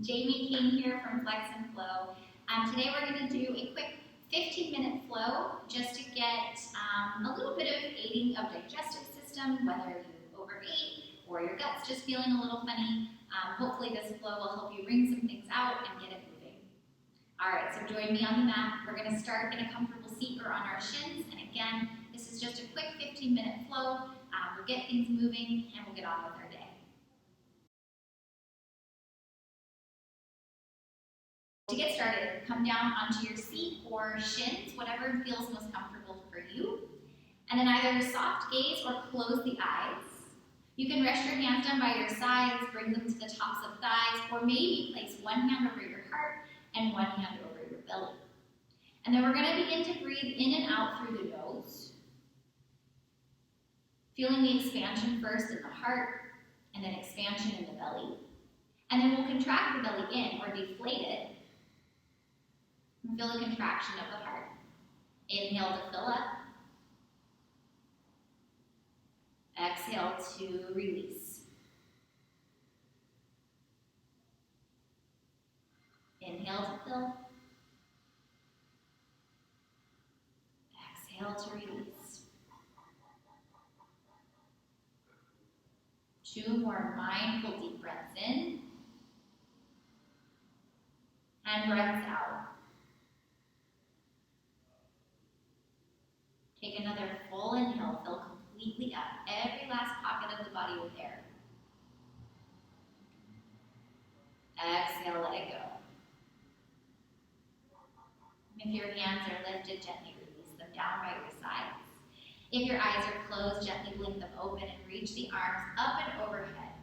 Jamie King here from Flex and Flow. Today we're going to do a quick 15-minute flow just to get a little bit of aiding of digestive system, whether you overate or your gut's just feeling a little funny. Hopefully this flow will help you wring some things out and get it moving. All right, so join me on the mat. We're going to start in a comfortable seat or on our shins. And again, this is just a quick 15-minute flow. We'll get things moving and we'll get on with our day. To get started, come down onto your seat or shins, whatever feels most comfortable for you. And then either soft gaze or close the eyes. You can rest your hands down by your sides, bring them to the tops of thighs, or maybe place one hand over your heart and one hand over your belly. And then we're going to begin to breathe in and out through the nose. Feeling the expansion first in the heart, and then expansion in the belly. And then we'll contract the belly in, or deflate it. And feel the contraction of the heart. Inhale to fill up. Exhale to release. Inhale to fill. Exhale to release. 2 more mindful deep breaths in. And breaths out. Take another full inhale, fill completely up every last pocket of the body with air. Exhale, let it go. If your hands are lifted, gently release them down by your sides. If your eyes are closed, gently blink them open and reach the arms up and overhead.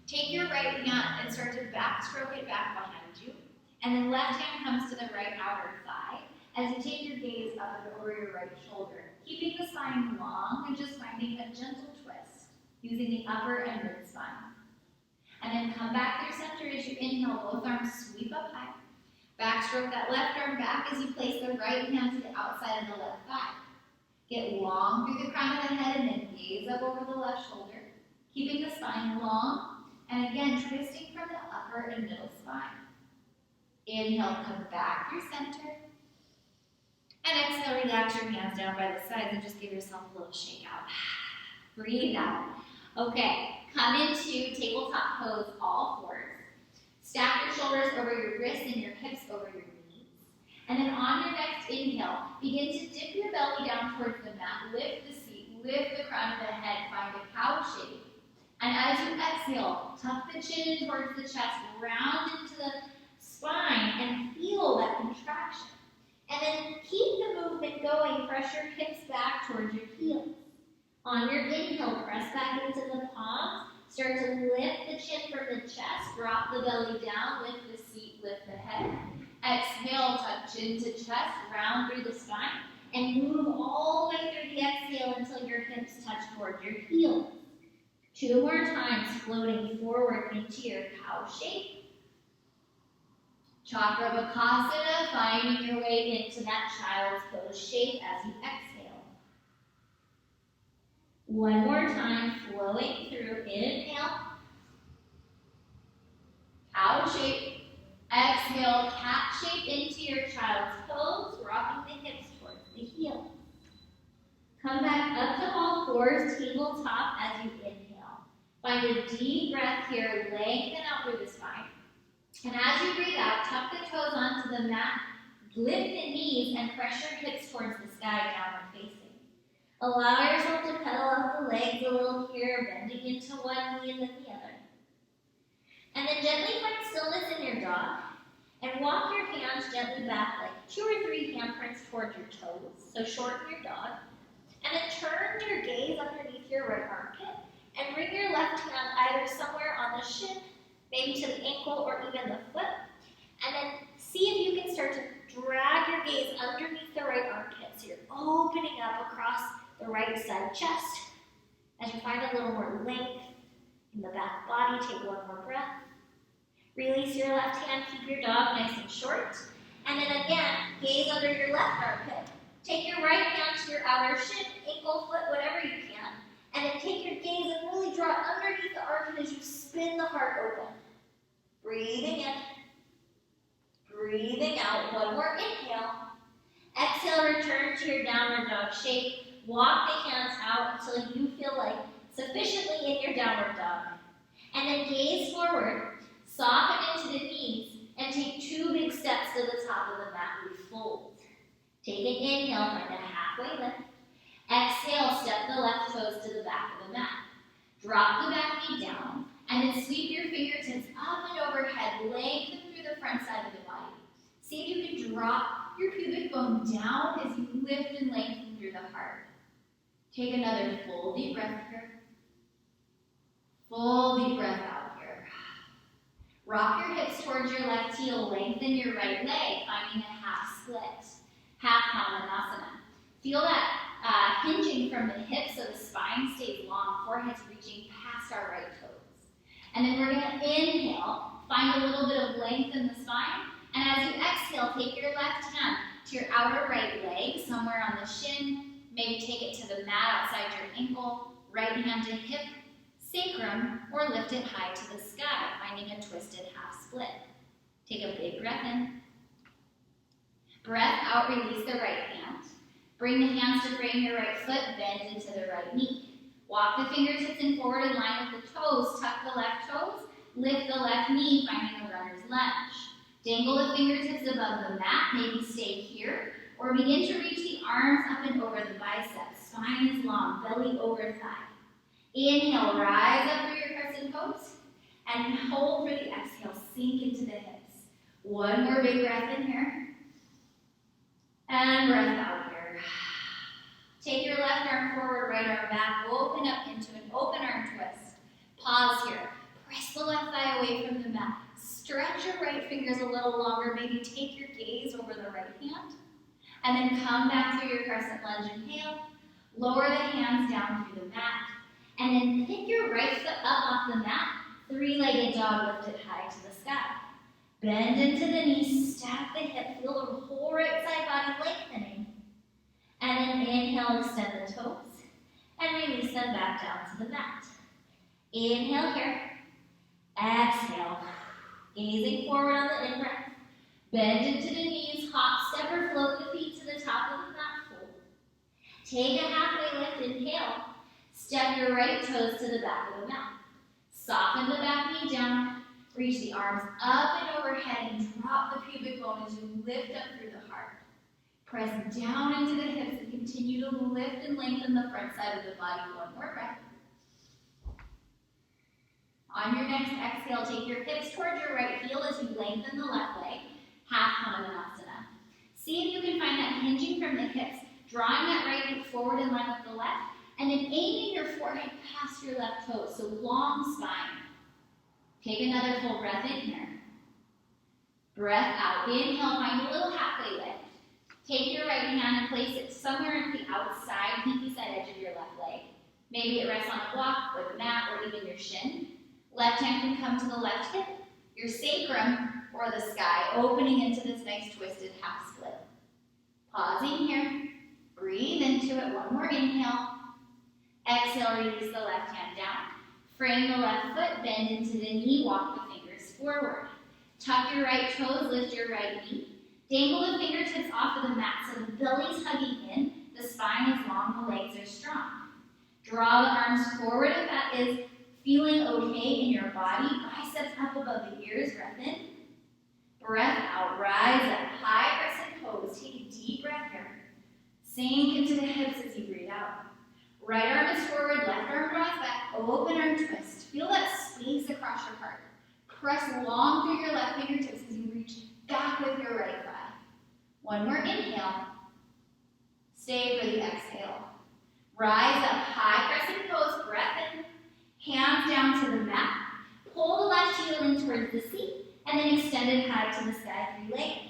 Take your right hand and start to backstroke it back behind you. And then left hand comes to the right outer thigh as you take your gaze up and over your right shoulder, keeping the spine long and just finding a gentle twist using the upper and mid spine. And then come back through center as you inhale, both arms sweep up high. Backstroke that left arm back as you place the right hand to the outside of the left thigh. Get long through the crown of the head and then gaze up over the left shoulder, keeping the spine long and again twisting from the upper and middle spine. Inhale, come back through center. And exhale, relax your hands down by the sides and just give yourself a little shake out. Breathe out. Okay, come into tabletop pose, all fours. Stack your shoulders over your wrists and your hips over your knees. And then on your next inhale, begin to dip your belly down towards the mat. Lift the seat, lift the crown of the head, find a cow shape. And as you exhale, tuck the chin in towards the chest, round into the spine, and feel that contraction. And then keep the movement going. Press your hips back towards your heels. On your inhale, press back into the palms. Start to lift the chin from the chest. Drop the belly down. Lift the seat, lift the head. Exhale, tuck chin to chest. Round through the spine. And move all the way through the exhale until your hips touch towards your heels. 2 more times, floating forward into your cow shape. Chakrabakasana, finding your way into that child's pose shape as you exhale. 1 more time, flowing through. Inhale. Cow shape. Exhale, cat shape into your child's pose, rocking the hips towards the heels. Come back up to all fours, tabletop as you inhale. Find a deep breath here, lengthen out through the spine. And as you breathe out, tuck the toes onto the mat, lift the knees, and press your hips towards the sky, downward facing. Allow yourself to pedal up the legs a little here, bending into one knee and then the other. And then gently find stillness in your dog, and walk your hands gently back like 2 or 3 handprints towards your toes, so shorten your dog. And then turn your gaze underneath your right armpit, and bring your left hand either somewhere on the shin, maybe to the ankle or even the foot. And then see if you can start to drag your gaze underneath the right armpit. So you're opening up across the right side chest. As you find a little more length in the back body, take 1 more breath. Release your left hand, keep your dog nice and short. And then again, gaze under your left armpit. Take your right hand to your outer shin, ankle, foot, whatever you can. And then take your gaze and really draw underneath the armpit as you spin the heart open. Breathing in. Breathing out. One more inhale. Exhale, return to your downward dog shape. Walk the hands out until you feel like sufficiently in your downward dog. And then gaze forward, soften into the knees, and take 2 big steps to the top of the mat. We fold. Take an inhale, find a halfway lift. Exhale, step the left toes to the back of the mat. Drop the back knee down, and then sweep your fingertips up and overhead, lengthen through the front side of the body. See if you can drop your pubic bone down as you lift and lengthen through the heart. Take another full deep breath here. Full deep breath out here. Rock your hips towards your left heel, lengthen your right leg, finding a half split, half Hamanasana. Feel that hinging from the hips so the spine stays long, forehead's reaching past our right toes. And then we're going to inhale, find a little bit of length in the spine, and as you exhale, take your left hand to your outer right leg, somewhere on the shin, maybe take it to the mat outside your ankle, right hand to hip, sacrum, or lift it high to the sky, finding a twisted half split. Take a big breath in. Breath out, release the right hand. Bring the hands to frame your right foot, bend into the right knee. Walk the fingertips in forward in line with the toes, tuck the left toes, lift the left knee, finding a runner's lunge. Dangle the fingertips above the mat, maybe stay here, or begin to reach the arms up and over the biceps. Spine is long, belly over thigh. Inhale, rise up through your crescent pose, and hold for the exhale, sink into the hips. One more big breath in here, and breath out here. Take your left arm forward, right arm back, open up into an open arm twist. Pause here, press the left thigh away from the mat. Stretch your right fingers a little longer, maybe take your gaze over the right hand, and then come back through your crescent lunge. Inhale, lower the hands down through the mat, and then pick your right foot up off the mat, 3-legged dog, lift it high to the sky. Bend into the knees, stack the hip, feel the whole right side body lengthening. And then inhale, extend the toes, and release them back down to the mat. Inhale here, exhale, gazing forward on the in-breath. Bend into the knees, hop, step, or float the feet to the top of the mat, fold. Take a halfway lift, inhale. Step your right toes to the back of the mat. Soften the back knee down. Reach the arms up and overhead and drop the pubic bone as you lift up through the heart. Press down into the hips and continue to lift and lengthen the front side of the body. One more breath. On your next exhale, take your hips towards your right heel as you lengthen the left leg, half Hamanasana. See if you can find that hinging from the hips, drawing that right hip forward in line with the left, and then aiming your forehead past your left toes, so long spine. Take another full breath in here. Breath out. Inhale, find a little halfway lift. Take your right hand and place it somewhere on the outside, pinky side edge of your left leg. Maybe it rests on a block or the mat or even your shin. Left hand can come to the left hip, your sacrum, or the sky, opening into this nice twisted half split. Pausing here. Breathe into it. One more inhale. Exhale, release the left hand down. Frame the left foot, bend into the knee, walk the fingers forward. Tuck your right toes, lift your right knee. Dangle the fingertips off of the mat so the belly's hugging in, the spine is long, the legs are strong. Draw the arms forward if that is feeling okay in your body. Biceps up above the ears, breath in. Breath out, rise up, high crescent pose. Take a deep breath here. Sink into the hips as you breathe out. Right arm is forward, left arm draws back, open arm twist. Feel that space across your heart. Press long through your left fingertips as you reach back with your right thigh. One more inhale. Stay for the exhale. Rise up, high crescent pose, breath in. Hands down to the mat. Pull the left heel in towards the seat, and then extend it high to the sky, 3-legged.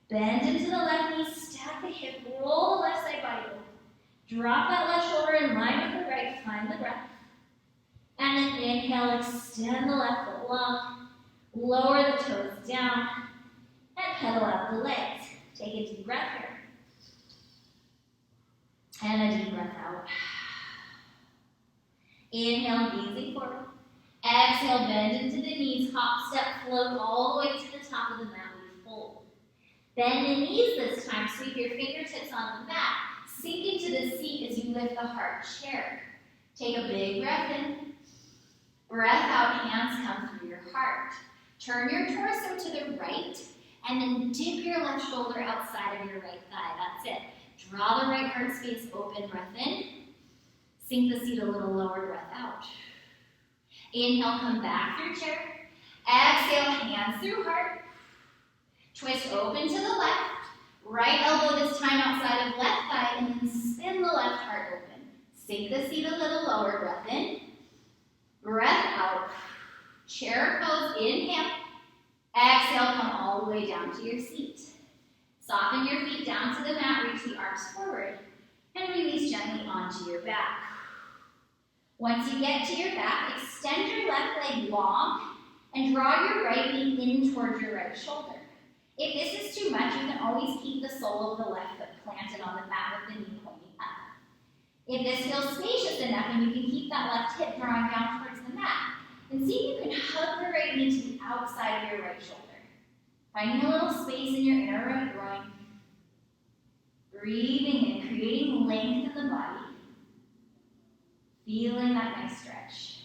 Bend into the left knee, stack the hip, roll the left side body over. Drop that left shoulder in line with the right, find the breath. And then inhale, extend the left foot long, lower the toes down, and pedal out the legs. Take a deep breath here. And a deep breath out. Inhale, gazing forward. Exhale, bend into the knees, top step, float all the way to the top of the mat, we fold. Bend the knees this time, sweep your fingertips on the mat. Sink into the seat as you lift the heart chair. Take a big breath in. Breath out, hands come through your heart. Turn your torso to the right, and then dip your left shoulder outside of your right thigh. That's it. Draw the right heart space open, breath in. Sink the seat a little lower, breath out. Inhale, come back through chair. Exhale, hands through heart. Twist open to the left. Right elbow this time outside of left thigh, and then spin the left heart open. Sink the seat a little lower, breath in. Breath out. Chair pose, inhale. Exhale, come all the way down to your seat. Soften your feet down to the mat, reach the arms forward, and release gently onto your back. Once you get to your back, extend your left leg long and draw your right knee in towards your right shoulder. If this is too much, you can always keep the sole of the left foot planted on the mat with the knee pointing up. If this feels spacious enough, and you can keep that left hip drawing down towards the mat, and see if you can hug the right knee to the outside of your right shoulder. Finding a little space in your inner right groin. Breathing and creating length in the body. Feeling that nice stretch.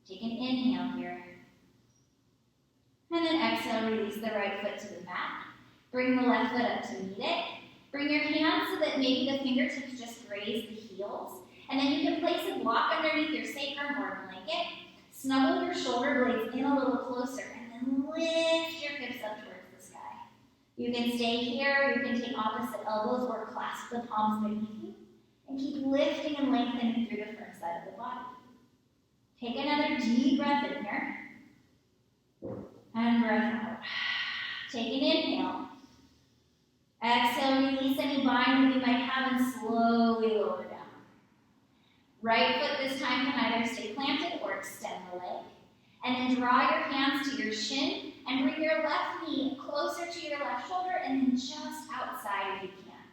Take an inhale here. And then exhale, release the right foot to the mat. Bring the left foot up to meet it. Bring your hands so that maybe the fingertips just graze the heels. And then you can place a block underneath your sacrum or blanket. Snuggle your shoulder blades in a little closer and then lift your hips up towards the sky. You can stay here, you can take opposite elbows or clasp the palms beneath you and keep lifting and lengthening through the front side of the body. Take another deep breath in here and breath out. Take an inhale. Exhale, release any bind that you might have and slowly lower down. Right foot this time can either stay planted or extend the leg. And then draw your hands to your shin and bring your left knee closer to your left shoulder and then just outside if you can.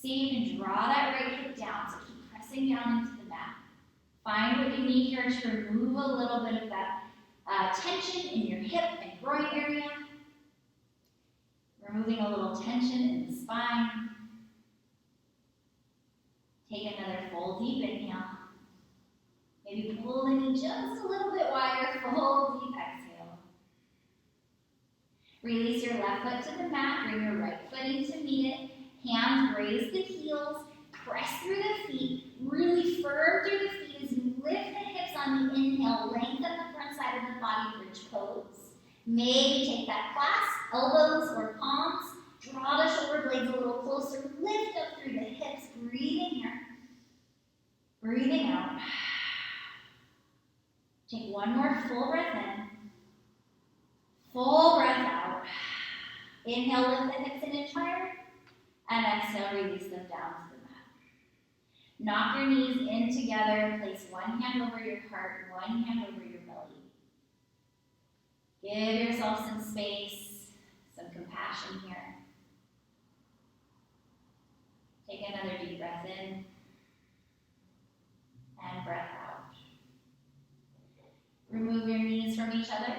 See if you can draw that right hip down, so keep pressing down into the mat. Find what you need here to remove a little bit of that tension in your hip and groin area. Removing a little tension in the spine. Take another full deep inhale. Maybe pull the knee just a little bit wider, full deep exhale. Release your left foot to the mat, bring your right foot in to meet it. Hands raise the heels, press through the feet, really firm through the feet as you lift the hips on the inhale, lengthen the front side of the body, bridge pose. Maybe take that clasp, elbows or palms, draw the shoulder blades a little closer, lift up through the hips, breathing here, breathing out. Take one more full breath in, full breath out. Inhale, lift the hips an inch higher, and exhale, release them down to the mat. Knock your knees in together, place one hand over your heart, one hand over your belly. Give yourself some space, some compassion here. Take another deep breath in, and breath out. Remove your knees from each other.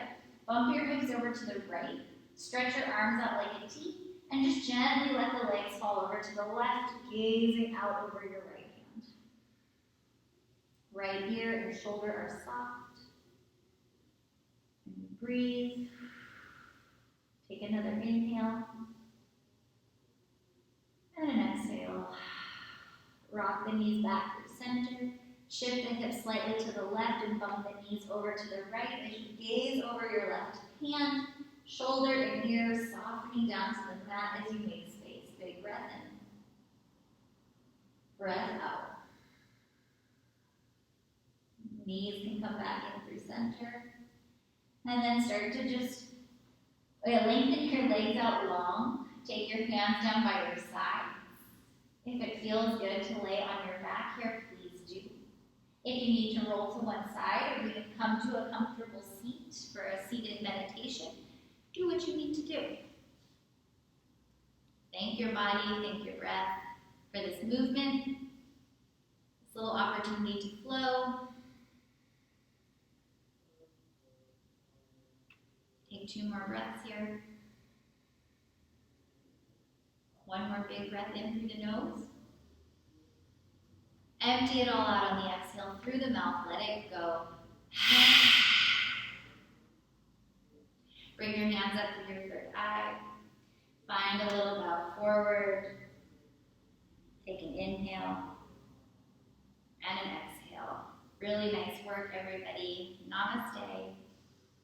Bump your hips over to the right. Stretch your arms out like a T. And just gently let the legs fall over to the left, gazing out over your right hand. Right ear and shoulder are soft. And breathe. Take another inhale. And an exhale. Rock the knees back through center. Shift the hips slightly to the left and bump the knees over to the right as you gaze over your left hand, shoulder and ear softening down to the mat as you make space. Big breath in. Breath out. Knees can come back in through center. And then start to just lengthen your legs out long. Take your hands down by your sides. If it feels good to lay on your back here, please do. If you need to roll to one side or even come to a comfortable seat for a seated meditation, do what you need to do. Thank your body, thank your breath for this movement, this little opportunity to flow. Take 2 more breaths here. One more big breath in through the nose. Empty it all out on the exhale through the mouth. Let it go. Bring your hands up to your third eye. Find a little bow forward. Take an inhale and an exhale. Really nice work, everybody. Namaste.